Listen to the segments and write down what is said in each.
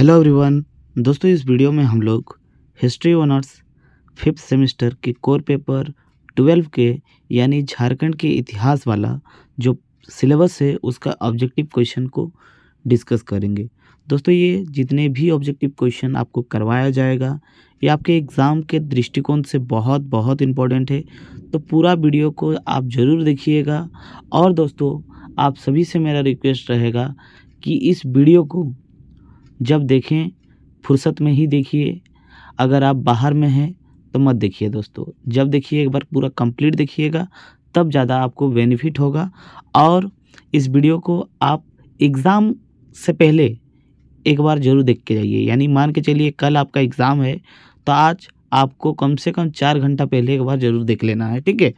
Hello everyone. दोस्तों, इस video में हम लोग हिस्ट्री ऑनर्स 5th सेमेस्टर के कोर पेपर 12 के यानी झारखंड के इतिहास वाला जो सिलेबस है उसका ऑब्जेक्टिव क्वेश्चन को डिस्कस करेंगे। दोस्तों, ये जितने भी ऑब्जेक्टिव क्वेश्चन आपको करवाया जाएगा ये आपके एग्ज़ाम के दृष्टिकोण से बहुत बहुत इम्पोर्टेंट है, तो पूरा वीडियो को आप ज़रूर देखिएगा। और दोस्तों, आप सभी से मेरा रिक्वेस्ट रहेगा कि इस वीडियो को जब देखें फुर्सत में ही देखिए। अगर आप बाहर में हैं तो मत देखिए दोस्तों, जब देखिए एक बार पूरा कंप्लीट देखिएगा, तब ज़्यादा आपको बेनिफिट होगा। और इस वीडियो को आप एग्ज़ाम से पहले एक बार ज़रूर देख के जाइए। यानी मान के चलिए कल आपका एग्ज़ाम है तो आज आपको कम से कम 4 घंटा पहले एक बार ज़रूर देख लेना है, ठीक है।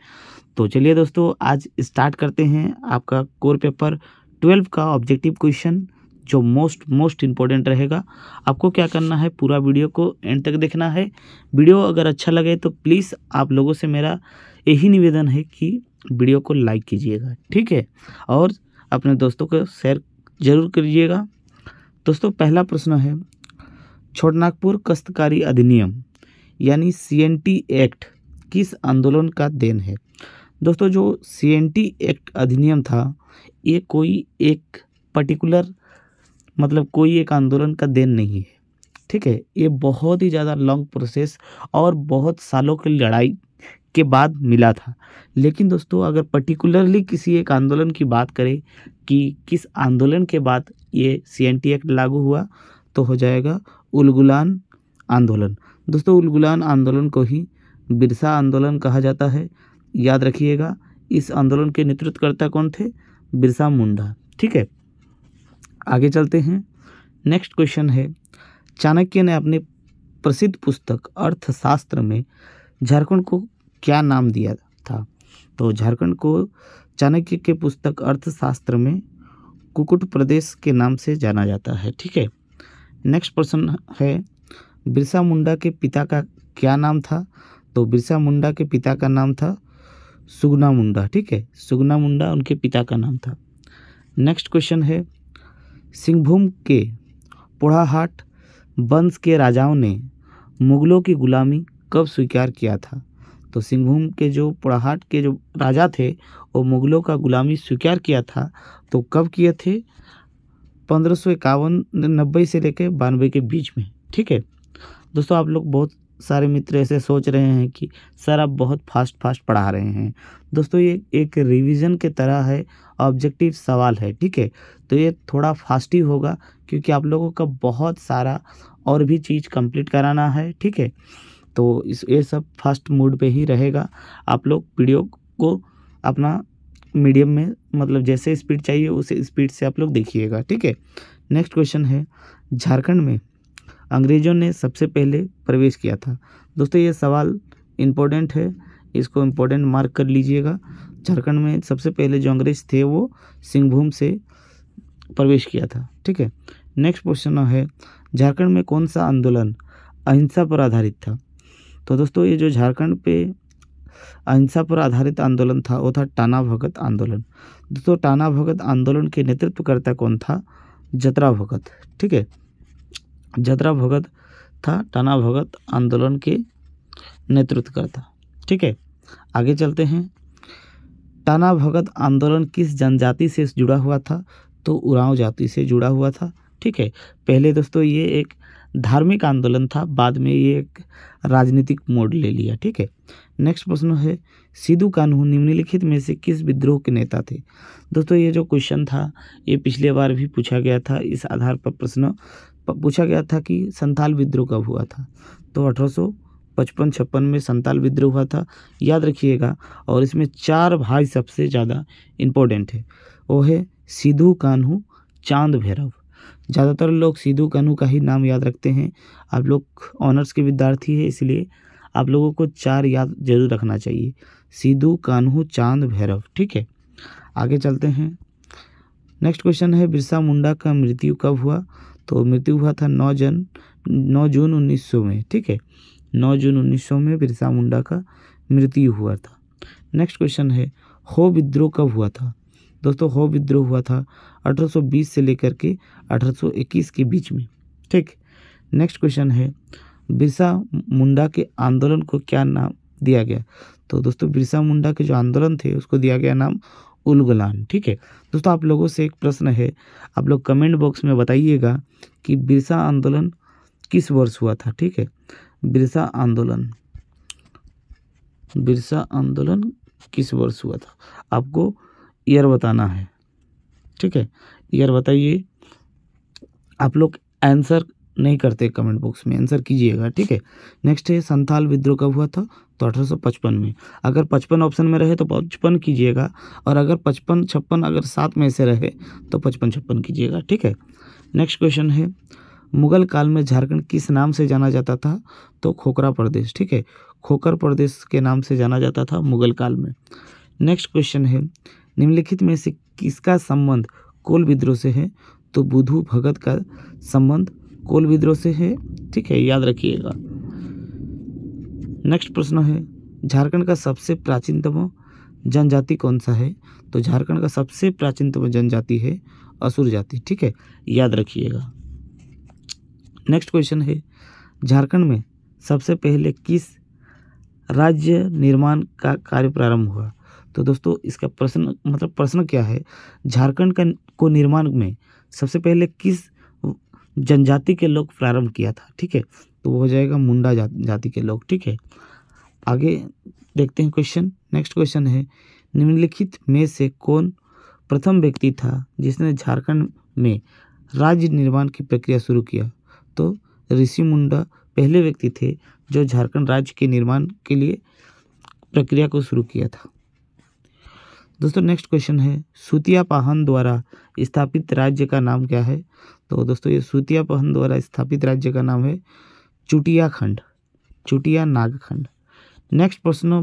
तो चलिए दोस्तों, आज स्टार्ट करते हैं आपका कोर पेपर 12 का ऑब्जेक्टिव क्वेश्चन जो मोस्ट इम्पोर्टेंट रहेगा। आपको क्या करना है, पूरा वीडियो को एंड तक देखना है। वीडियो अगर अच्छा लगे तो प्लीज़ आप लोगों से मेरा यही निवेदन है कि वीडियो को लाइक कीजिएगा, ठीक है, और अपने दोस्तों को शेयर ज़रूर करिएगा। दोस्तों, पहला प्रश्न है, छोटनागपुर काश्तकारी अधिनियम यानी CNT एक्ट किस आंदोलन का देन है। दोस्तों, जो CNT एक्ट अधिनियम था ये कोई एक पर्टिकुलर कोई एक आंदोलन का देन नहीं है, ठीक है। ये बहुत ही ज़्यादा लॉन्ग प्रोसेस और बहुत सालों की लड़ाई के बाद मिला था। लेकिन दोस्तों, अगर पर्टिकुलरली किसी एक आंदोलन की बात करें कि किस आंदोलन के बाद ये CNT एक्ट लागू हुआ, तो हो जाएगा उलगुलान आंदोलन। दोस्तों, उलगुलान आंदोलन को ही बिरसा आंदोलन कहा जाता है, याद रखिएगा। इस आंदोलन के नेतृत्वकर्ता कौन थे? बिरसा मुंडा, ठीक है। आगे चलते हैं। नेक्स्ट क्वेश्चन है, चाणक्य ने अपने प्रसिद्ध पुस्तक अर्थशास्त्र में झारखंड को क्या नाम दिया था। तो झारखंड को चाणक्य के पुस्तक अर्थशास्त्र में कुकुट प्रदेश के नाम से जाना जाता है, ठीक है। नेक्स्ट प्रश्न है, बिरसा मुंडा के पिता का क्या नाम था। तो बिरसा मुंडा के पिता का नाम था सुगना मुंडा, ठीक है। सुगना मुंडा उनके पिता का नाम था। नेक्स्ट क्वेश्चन है, सिंहभूम के पोड़ाहाट वंश के राजाओं ने मुगलों की गुलामी कब स्वीकार किया था। तो सिंहभूम के जो पोड़ाहाट के जो राजा थे वो मुगलों का गुलामी स्वीकार किया था, तो कब किए थे? 1551-90 से लेकर 92 के बीच में, ठीक है। दोस्तों, आप लोग बहुत सारे मित्र ऐसे सोच रहे हैं कि सर आप बहुत फास्ट पढ़ा रहे हैं। दोस्तों, ये एक रिवीजन के तरह है, ऑब्जेक्टिव सवाल है, ठीक है। तो ये थोड़ा फास्ट ही होगा क्योंकि आप लोगों का बहुत सारा और भी चीज़ कंप्लीट कराना है, ठीक है। तो ये सब फास्ट मूड पे ही रहेगा। आप लोग वीडियो को अपना मीडियम में जैसे स्पीड चाहिए उसे स्पीड से आप लोग देखिएगा, ठीक है। नेक्स्ट क्वेश्चन है, झारखंड में अंग्रेज़ों ने सबसे पहले प्रवेश किया था। दोस्तों, ये सवाल इम्पोर्टेंट है, इसको इम्पोर्टेंट मार्क कर लीजिएगा। झारखंड में सबसे पहले जो अंग्रेज थे वो सिंहभूम से प्रवेश किया था, ठीक है। नेक्स्ट क्वेश्चन है, झारखंड में कौन सा आंदोलन अहिंसा पर आधारित था। तो दोस्तों, ये जो झारखंड पे अहिंसा पर आधारित आंदोलन था वो था टाना भगत आंदोलन। दोस्तों, टाना भगत आंदोलन के नेतृत्वकर्ता कौन था? जतरा भगत, ठीक है। जतरा भगत था टाना भगत आंदोलन के नेतृत्वकर्ता, ठीक है। आगे चलते हैं, टाना भगत आंदोलन किस जनजाति से जुड़ा हुआ था। तो उरांव जाति से जुड़ा हुआ था, ठीक है। पहले दोस्तों ये एक धार्मिक आंदोलन था, बाद में ये एक राजनीतिक मोड़ ले लिया, ठीक है। नेक्स्ट प्रश्न है, सिद्धू कान्हू निम्नलिखित में से किस विद्रोह के नेता थे। दोस्तों, ये जो क्वेश्चन था ये पिछले बार भी पूछा गया था। इस आधार पर प्रश्न पूछा गया था कि संथाल विद्रोह कब हुआ था। तो 1855-56 में संथाल विद्रोह हुआ था, याद रखिएगा। और इसमें 4 भाई सबसे ज़्यादा इम्पोर्टेंट है, वो है सिद्धू कान्हू, चांद भैरव। ज़्यादातर लोग सिद्धू कान्हू का ही नाम याद रखते हैं। आप लोग ऑनर्स के विद्यार्थी हैं, इसलिए आप लोगों को 4 याद जरूर रखना चाहिए, सिद्धू कान्हू, चांद भैरव, ठीक है। आगे चलते हैं। नेक्स्ट क्वेश्चन है, बिरसा मुंडा का मृत्यु कब हुआ। तो मृत्यु हुआ था 9 जून 1900 में, ठीक है। 9 जून 1900 में बिरसा मुंडा का मृत्यु हुआ था। नेक्स्ट क्वेश्चन है, हो विद्रोह कब हुआ था। दोस्तों, हो विद्रोह हुआ था 1820 से लेकर के 1821 के बीच में, ठीक। नेक्स्ट क्वेश्चन है, बिरसा मुंडा के आंदोलन को क्या नाम दिया गया? तो दोस्तों बिरसा मुंडा के जो आंदोलन थे उसको दिया गया नाम उलगुलान। ठीक है दोस्तों, आप लोगों से एक प्रश्न है, आप लोग कमेंट बॉक्स में बताइएगा कि बिरसा आंदोलन किस वर्ष हुआ था। ठीक है, बिरसा आंदोलन किस वर्ष हुआ था, आपको ईयर बताना है। ठीक है, ईयर बताइए। आप लोग आंसर नहीं करते कमेंट बॉक्स में, आंसर कीजिएगा। ठीक है, नेक्स्ट है, संथाल विद्रोह कब हुआ था? तो 1855 में। अगर 55 ऑप्शन में रहे तो 55 कीजिएगा, और अगर 55 56 अगर 7 में से रहे तो 55 56 कीजिएगा। ठीक है, नेक्स्ट क्वेश्चन है, मुगल काल में झारखंड किस नाम से जाना जाता था? तो खोखरा प्रदेश। ठीक है, खोखर प्रदेश के नाम से जाना जाता था मुगल काल में। नेक्स्ट क्वेश्चन है, निम्नलिखित में से किसका संबंध कोल विद्रोह से है? तो बुधु भगत का संबंध कोल विद्रोह से है। ठीक है, याद रखिएगा। नेक्स्ट प्रश्न है, झारखंड का सबसे प्राचीनतम जनजाति कौन सा है? तो झारखंड का सबसे प्राचीनतम जनजाति है असुर जाति। ठीक है, याद रखिएगा। नेक्स्ट क्वेश्चन है, झारखंड में सबसे पहले किस राज्य निर्माण का कार्य प्रारंभ हुआ? तो दोस्तों इसका प्रश्न क्या है, झारखंड को निर्माण में सबसे पहले किस जनजाति के लोग प्रारंभ किया था? ठीक है, तो वो हो जाएगा मुंडा जाति के लोग। ठीक है, आगे देखते हैं क्वेश्चन। नेक्स्ट क्वेश्चन है, निम्नलिखित में से कौन प्रथम व्यक्ति था जिसने झारखंड में राज्य निर्माण की प्रक्रिया शुरू किया? तो ऋषि मुंडा पहले व्यक्ति थे जो झारखंड राज्य के निर्माण के लिए प्रक्रिया को शुरू किया था। दोस्तों नेक्स्ट क्वेश्चन है, सूतिया पाहन द्वारा स्थापित राज्य का नाम क्या है? तो दोस्तों ये सूतिया पाहन द्वारा स्थापित राज्य का नाम है चुटिया नागखंड। नेक्स्ट प्रश्न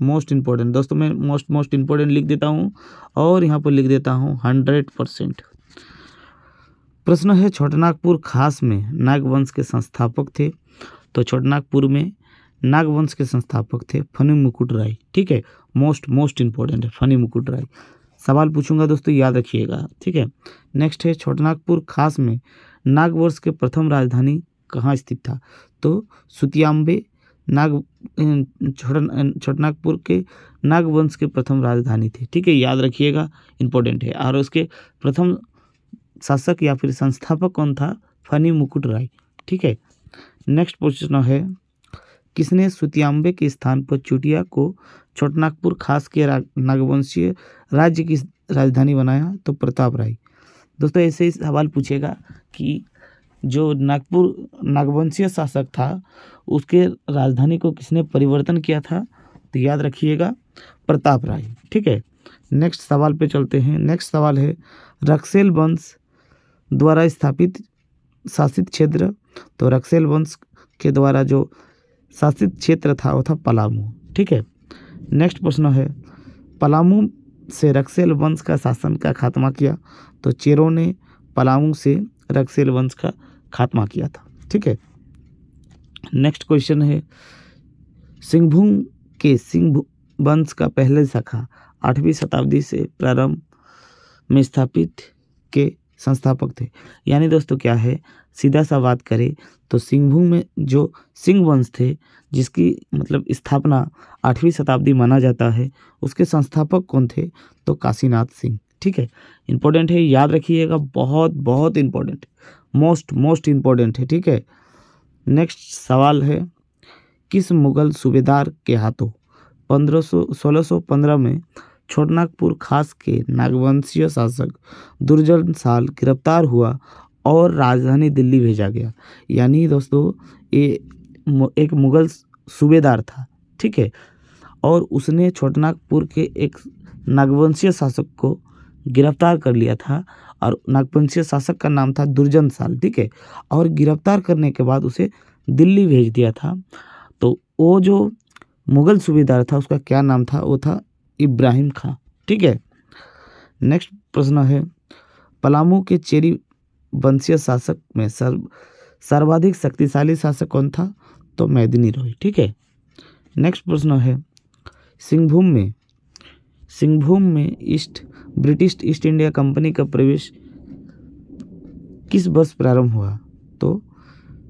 मोस्ट इंपॉर्टेंट। दोस्तों मैं मोस्ट इंपॉर्टेंट लिख देता हूँ और यहाँ पर लिख देता हूँ 100%। प्रश्न है, छोटानागपुर खास में नागवंश के संस्थापक थे? तो छोटानागपुर में नागवंश के संस्थापक थे फनी मुकुट राय। ठीक है, मोस्ट इंपॉर्टेंट है फनी मुकुट राय। सवाल पूछूंगा दोस्तों, याद रखिएगा। ठीक है, नेक्स्ट है, छोटानागपुर खास में नागवंश के प्रथम राजधानी कहाँ स्थित था? तो सुतियाम्बे छोटानागपुर के नागवंश के प्रथम राजधानी थी। ठीक है, याद रखिएगा, इंपॉर्टेंट है। और उसके प्रथम शासक या फिर संस्थापक कौन था? फनी मुकुट राय। ठीक है, नेक्स्ट प्रश्न है, किसने सुतियाम्बे के स्थान पर चुटिया को छोटानागपुर खास के नागवंशीय राज्य की राजधानी बनाया? तो प्रताप राय। दोस्तों ऐसे ही सवाल पूछेगा कि जो नागवंशीय शासक था उसके राजधानी को किसने परिवर्तन किया था? तो याद रखिएगा प्रताप राय। ठीक है, नेक्स्ट सवाल पे चलते हैं। नेक्स्ट सवाल है, रक्सेल वंश द्वारा स्थापित शासित क्षेत्र? तो रक्सेल वंश के द्वारा जो शासित क्षेत्र था वो था पलामू। ठीक है, नेक्स्ट प्रश्न है, पलामू से रक्सेल वंश का शासन का खात्मा किया? तो चेरों ने पलामू से रक्सेल वंश का खात्मा किया था। ठीक है, नेक्स्ट क्वेश्चन है, सिंहभूम के सिंह वंश का पहले शाखा 8वीं शताब्दी से प्रारंभ में स्थापित के संस्थापक थे। यानी दोस्तों क्या है, सीधा सा बात करें तो सिंहभूम में जो सिंह वंश थे जिसकी स्थापना 8वीं शताब्दी माना जाता है, उसके संस्थापक कौन थे? तो काशीनाथ सिंह। ठीक है, इंपॉर्टेंट है, याद रखिएगा, बहुत इंपॉर्टेंट, मोस्ट इंपॉर्टेंट है। ठीक है, नेक्स्ट सवाल है, किस मुगल सूबेदार के हाथों 1615 में छोटानागपुर खास के नागवंशीय शासक दुर्जन साल गिरफ्तार हुआ और राजधानी दिल्ली भेजा गया? यानी दोस्तों ये एक मुगल सूबेदार था। ठीक है, और उसने छोटानागपुर के एक नागवंशीय शासक को गिरफ्तार कर लिया था और नागवंशीय शासक का नाम था दुर्जन साल। ठीक है, और गिरफ्तार करने के बाद उसे दिल्ली भेज दिया था। तो वो जो मुगल सूबेदार था उसका क्या नाम था? वो था इब्राहिम खां। ठीक है, नेक्स्ट प्रश्न है, पलामू के चेरी वंशीय शासक में सर्वाधिक शक्तिशाली शासक कौन था? तो मेदिनी रोय। ठीक है, नेक्स्ट प्रश्न है, सिंहभूम में ब्रिटिश ईस्ट इंडिया कंपनी का प्रवेश किस वर्ष प्रारंभ हुआ? तो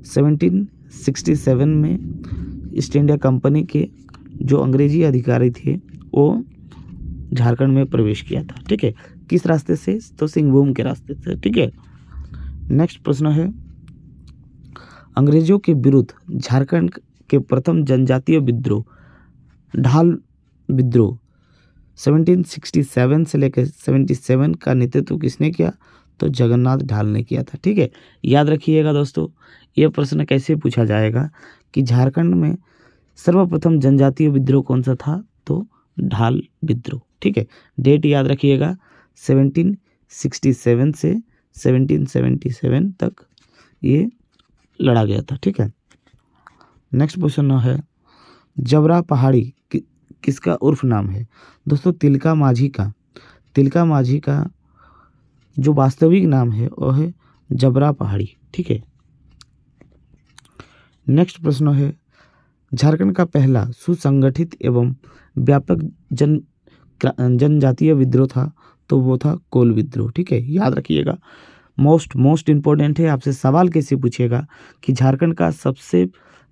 1767 में ईस्ट इंडिया कंपनी के जो अंग्रेजी अधिकारी थे वो झारखंड में प्रवेश किया था। ठीक है, किस रास्ते से? तो सिंहभूम के रास्ते से। ठीक है, नेक्स्ट प्रश्न है, अंग्रेजों के विरुद्ध झारखंड के प्रथम जनजातीय विद्रोह ढाल विद्रोह 1767 से लेकर 77 का नेतृत्व किसने किया? तो जगन्नाथ ढाल ने किया था। ठीक है, याद रखिएगा दोस्तों, ये प्रश्न कैसे पूछा जाएगा कि झारखंड में सर्वप्रथम जनजातीय विद्रोह कौन सा था? तो ढाल विद्रोह। ठीक है, डेट याद रखिएगा, 1767 से 1777 तक ये लड़ा गया था। ठीक है, नेक्स्ट क्वेश्चन है, जबरा पहाड़ी किसका उर्फ नाम है? दोस्तों तिलका माझी का जो वास्तविक नाम है वो है जबरा पहाड़ी। ठीक है, नेक्स्ट प्रश्न है, झारखंड का पहला सुसंगठित एवं व्यापक जनजातीय विद्रोह था, तो वो था कोल विद्रोह। ठीक है, याद रखिएगा, मोस्ट इम्पोर्टेंट है, आपसे सवाल कैसे पूछेगा कि झारखंड का सबसे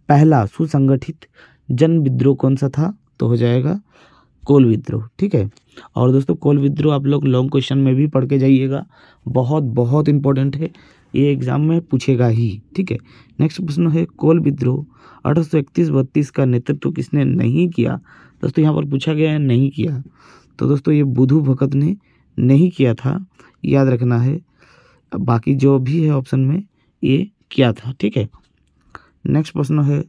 पहला सुसंगठित जन विद्रोह कौन सा था? तो हो जाएगा कोल विद्रोह। ठीक है, और दोस्तों कोल विद्रोह आप लोग लॉन्ग क्वेश्चन में भी पढ़ के जाइएगा, बहुत इंपॉर्टेंट है, ये एग्जाम में पूछेगा ही। ठीक है, नेक्स्ट प्रश्न है, कोल विद्रोह 1831-32 का नेतृत्व किसने नहीं किया? दोस्तों यहाँ पर पूछा गया है नहीं किया, तो दोस्तों ये बुधु भगत ने नहीं किया था, याद रखना है। बाकी जो भी है ऑप्शन में ये किया था। ठीक है, नेक्स्ट प्रश्न है,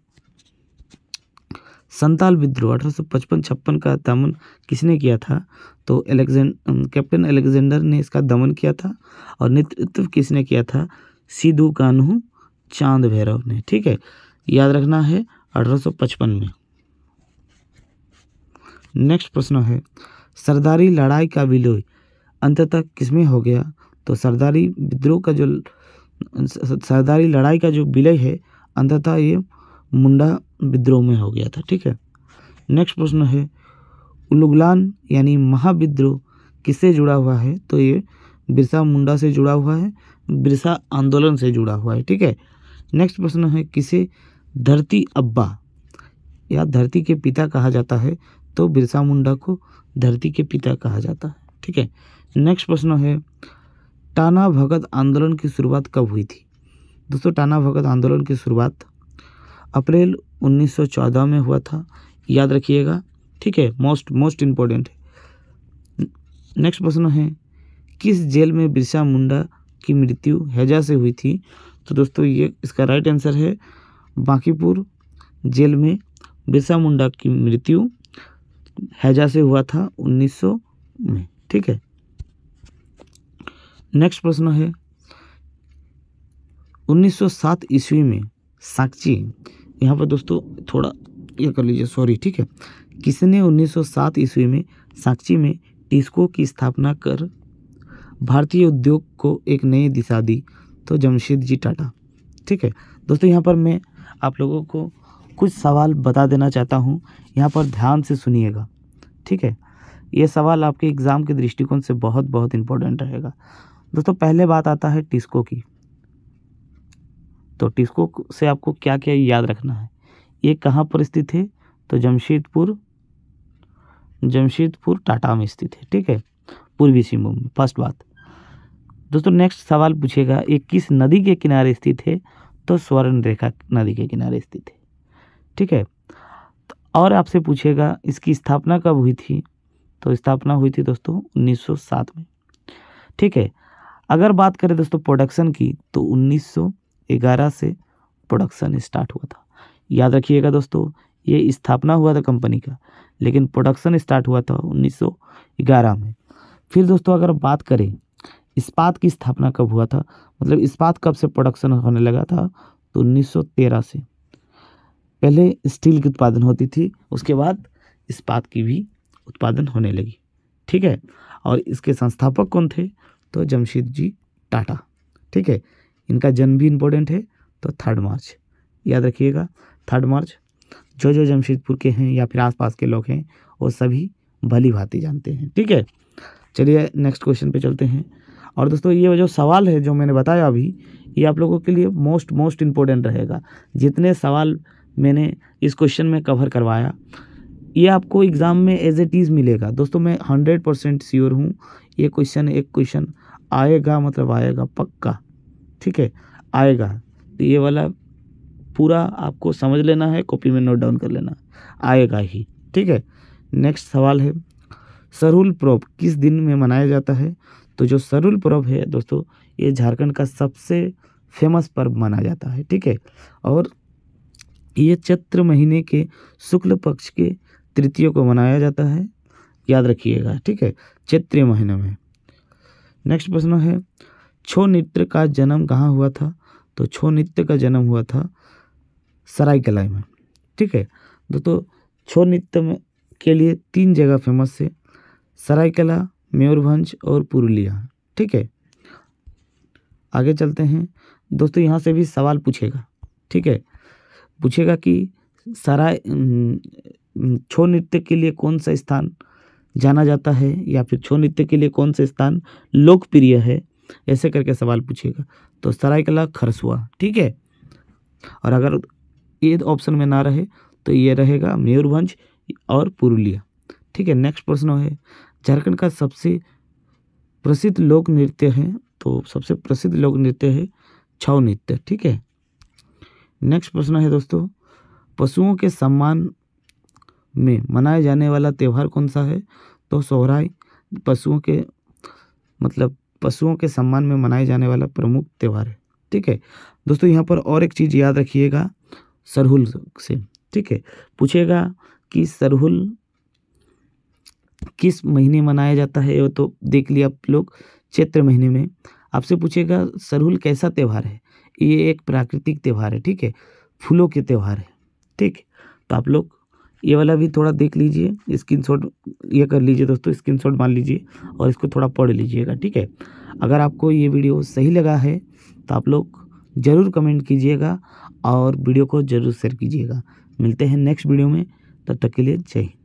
संताल विद्रोह 1855-56 का दमन किसने किया था? तो कैप्टन अलेक्जेंडर ने इसका दमन किया था, और नेतृत्व किसने किया था? सिद्धू कान्हू चांद भैरव ने। ठीक है, याद रखना है 1855 में। नेक्स्ट प्रश्न है, सरदारी लड़ाई का विलय अंततः किसमें हो गया? तो सरदारी लड़ाई का जो विलय है अंततः ये मुंडा विद्रोह में हो गया था। ठीक है, नेक्स्ट प्रश्न है, उलुगलान यानी महाविद्रोह किससे जुड़ा हुआ है? तो ये बिरसा मुंडा से जुड़ा हुआ है, बिरसा आंदोलन से जुड़ा हुआ है। ठीक है, नेक्स्ट प्रश्न है, किसे धरती अब्बा या धरती के पिता कहा जाता है? तो बिरसा मुंडा को धरती के पिता कहा जाता है। ठीक है, नेक्स्ट प्रश्न है, टाना भगत आंदोलन की शुरुआत कब हुई थी? दोस्तों टाना भगत आंदोलन की शुरुआत अप्रैल 1914 में हुआ था, याद रखिएगा। ठीक है, मोस्ट इम्पोर्टेंट है। नेक्स्ट प्रश्न है, किस जेल में बिरसा मुंडा की मृत्यु हैजा से हुई थी? तो दोस्तों ये इसका राइट आंसर है बांकीपुर जेल में बिरसा मुंडा की मृत्यु हैजा से हुआ था 1900 में। ठीक है, नेक्स्ट प्रश्न है, 1907 ईस्वी में साक्ची, यहाँ पर दोस्तों थोड़ा ये कर लीजिए, सॉरी। ठीक है, किसने 1907 ईस्वी में साक्ची में टिस्को की स्थापना कर भारतीय उद्योग को एक नई दिशा दी? तो जमशेदजी टाटा। ठीक है दोस्तों, यहाँ पर मैं आप लोगों को कुछ सवाल बता देना चाहता हूँ, यहाँ पर ध्यान से सुनिएगा। ठीक है, ये सवाल आपके एग्ज़ाम के दृष्टिकोण से बहुत इम्पोर्टेंट रहेगा। दोस्तों पहले बात आता है टिस्को की, तो टिस्को से आपको क्या क्या याद रखना है, ये कहाँ पर स्थित है? तो जमशेदपुर टाटा में स्थित है। ठीक है, पूर्वी सिंहभूम में। फर्स्ट बात। दोस्तों नेक्स्ट सवाल पूछेगा, ये किस नदी के किनारे स्थित है? तो स्वर्ण रेखा नदी के किनारे स्थित है। ठीक है, और आपसे पूछेगा इसकी स्थापना कब हुई थी? तो स्थापना हुई थी दोस्तों 1907 में। ठीक है, अगर बात करें दोस्तों प्रोडक्शन की, तो 1911 से प्रोडक्शन स्टार्ट हुआ था। याद रखिएगा दोस्तों, ये स्थापना हुआ था कंपनी का, लेकिन प्रोडक्शन स्टार्ट हुआ था 1911 में। फिर दोस्तों अगर बात करें इस्पात की स्थापना कब हुआ था, मतलब इस्पात कब से प्रोडक्शन होने लगा था? तो 1913 से। पहले स्टील की उत्पादन होती थी, उसके बाद इस्पात की भी उत्पादन होने लगी। ठीक है, और इसके संस्थापक कौन थे? तो जमशेदजी टाटा। ठीक है, इनका जन्म भी इम्पोर्टेंट है, तो 3 मार्च याद रखिएगा। 3 मार्च जो जमशेदपुर के हैं या फिर आसपास के लोग हैं वो सभी भली भांति जानते हैं। ठीक है, चलिए नेक्स्ट क्वेश्चन पे चलते हैं। और दोस्तों ये जो सवाल है जो मैंने बताया अभी, ये आप लोगों के लिए मोस्ट इम्पोर्टेंट रहेगा। जितने सवाल मैंने इस क्वेश्चन में कवर करवाया ये आपको एग्ज़ाम में एज इट इज़ मिलेगा। दोस्तों मैं 100% श्योर हूँ ये क्वेश्चन एक क्वेश्चन आएगा, मतलब आएगा पक्का, ठीक है, आएगा। तो ये वाला पूरा आपको समझ लेना है, कॉपी में नोट डाउन कर लेना, आएगा ही, ठीक है। नेक्स्ट सवाल है, सरहुल पर्व किस दिन में मनाया जाता है? तो जो सरहुल पर्व है दोस्तों ये झारखंड का सबसे फेमस पर्व माना जाता है, ठीक है। और ये चैत्र महीने के शुक्ल पक्ष के तृतीया को मनाया जाता है, याद रखिएगा, ठीक है, चैत्र महीने में। नेक्स्ट प्रश्न है, छऊ नृत्य का जन्म कहाँ हुआ था? तो छऊ नृत्य का जन्म हुआ था सरायकेला में, ठीक है। दोस्तों छऊ नृत्य में के लिए 3 जगह फेमस है, सरायकेला, मयूरभंज और पुरुलिया, ठीक है। आगे चलते हैं दोस्तों, यहाँ से भी सवाल पूछेगा, ठीक है, पूछेगा कि छऊ नृत्य के लिए कौन सा स्थान जाना जाता है या फिर छऊ नृत्य के लिए कौन सा स्थान लोकप्रिय है, ऐसे करके सवाल पूछेगा। तो सरायकेला, खरसुआ, ठीक है। और अगर ये ऑप्शन में ना रहे तो ये रहेगा मयूरभंज और पुरुलिया, ठीक है। नेक्स्ट प्रश्न है, झारखंड का सबसे प्रसिद्ध लोक नृत्य है? तो सबसे प्रसिद्ध लोक नृत्य है छऊ नृत्य, ठीक है। नेक्स्ट प्रश्न है दोस्तों, पशुओं के सम्मान में मनाया जाने वाला त्यौहार कौन सा है? तो सोहराय पशुओं के सम्मान में मनाए जाने वाला प्रमुख त्यौहार है, ठीक है। दोस्तों यहाँ पर और एक चीज़ याद रखिएगा सरहुल से, ठीक है, पूछेगा कि सरहुल किस महीने मनाया जाता है? वो तो देख लिया आप लोग, चैत्र महीने में। आपसे पूछेगा सरहुल कैसा त्यौहार है? ये एक प्राकृतिक त्यौहार है, ठीक है, फूलों के त्यौहार है, ठीक। तो आप लोग ये वाला भी थोड़ा देख लीजिए, स्क्रीनशॉट ये कर लीजिए दोस्तों, स्क्रीनशॉट मान लीजिए और इसको थोड़ा पढ़ लीजिएगा, ठीक है। अगर आपको ये वीडियो सही लगा है तो आप लोग ज़रूर कमेंट कीजिएगा और वीडियो को ज़रूर शेयर कीजिएगा। मिलते हैं नेक्स्ट वीडियो में, तब तक के लिए जय हिंद।